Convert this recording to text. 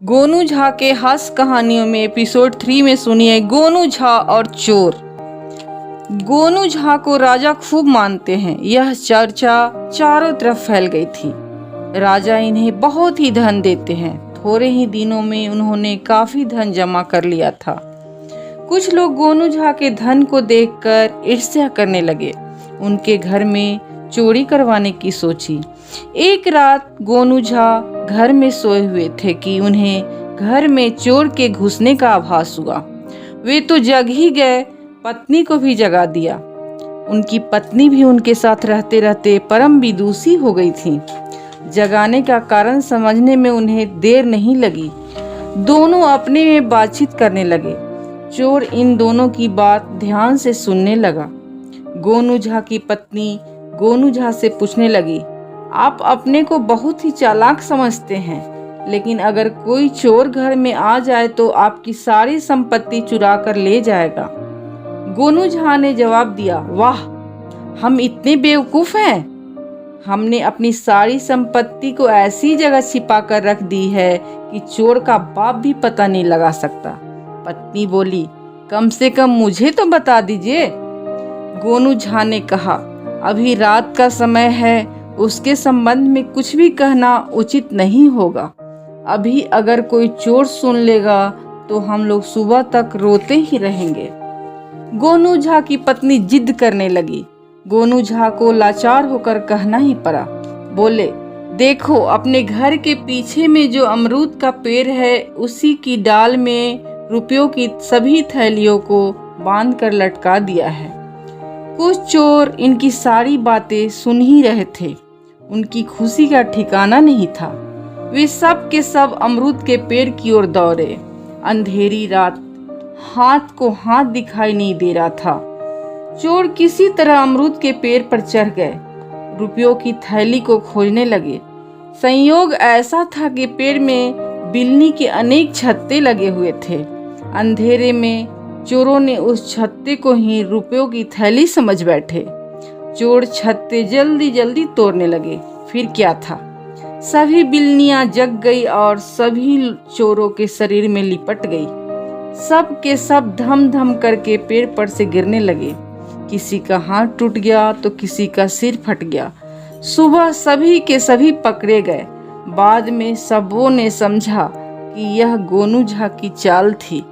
गोनू झा के हास्य कहानियों में एपिसोड 3 में सुनिए गोनू झा और चोर। गोनू झा को राजा खूब मानते हैं, यह चर्चा चारों तरफ फैल गई थी। राजा इन्हें बहुत ही धन देते हैं। थोड़े ही दिनों में उन्होंने काफी धन जमा कर लिया था। कुछ लोग गोनू झा के धन को देखकर ईर्ष्या करने लगे। उनके घर में चोरी करवाने की सोची। एक रात गोनू झा घर में सोए हुए थे कि उन्हें घर में चोर के घुसने का आभास हुआ। वे तो जग ही गए, पत्नी को भी जगा दिया। उनकी पत्नी भी उनके साथ रहते रहते परम विदुषी हो गई थी। जगाने का कारण समझने में उन्हें देर नहीं लगी। दोनों अपने में बातचीत करने लगे। चोर इन दोनों की बात ध्यान से सुनने लगा। गोनू झा की पत्नी गोनू झा से पूछने लगी, आप अपने को बहुत ही चालाक समझते हैं, लेकिन अगर कोई चोर घर में आ जाए तो आपकी सारी संपत्ति चुरा कर ले जाएगा। गोनू झा ने जवाब दिया, वाह, हम इतने बेवकूफ हैं। हमने अपनी सारी संपत्ति को ऐसी जगह छिपा कर रख दी है कि चोर का बाप भी पता नहीं लगा सकता। पत्नी बोली, कम से कम मुझे तो बता दीजिए। गोनू झा ने कहा, अभी रात का समय है, उसके संबंध में कुछ भी कहना उचित नहीं होगा। अभी अगर कोई चोर सुन लेगा तो हम लोग सुबह तक रोते ही रहेंगे। गोनू झा की पत्नी जिद करने लगी। गोनू झा को लाचार होकर कहना ही पड़ा। बोले, देखो, अपने घर के पीछे में जो अमरूद का पेड़ है, उसी की डाल में रुपयों की सभी थैलियों को बांध कर लटका दिया है। कुछ चोर इनकी सारी बातें सुन ही रहे थे। उनकी खुशी का ठिकाना नहीं था। वे सब के सब अमरूद के पेड़ की ओर दौड़े। अंधेरी रात, हाथ को हाथ दिखाई नहीं दे रहा था। चोर किसी तरह अमरूद के पेड़ पर चढ़ गए। रुपयों की थैली को खोजने लगे। संयोग ऐसा था कि पेड़ में बिल्ली के अनेक छत्ते लगे हुए थे। अंधेरे में चोरों ने उस छत्ते को ही रुपयों की थैली समझ बैठे। चोर छत्ते जल्दी जल्दी तोड़ने लगे। फिर क्या था, सभी बिल्लियां जग गई और सभी चोरों के शरीर में लिपट गई। सब के सब धम धम करके पेड़ पर से गिरने लगे। किसी का हाथ टूट गया तो किसी का सिर फट गया। सुबह सभी के सभी पकड़े गए। बाद में सबों ने समझा कि यह गोनू झा की चाल थी।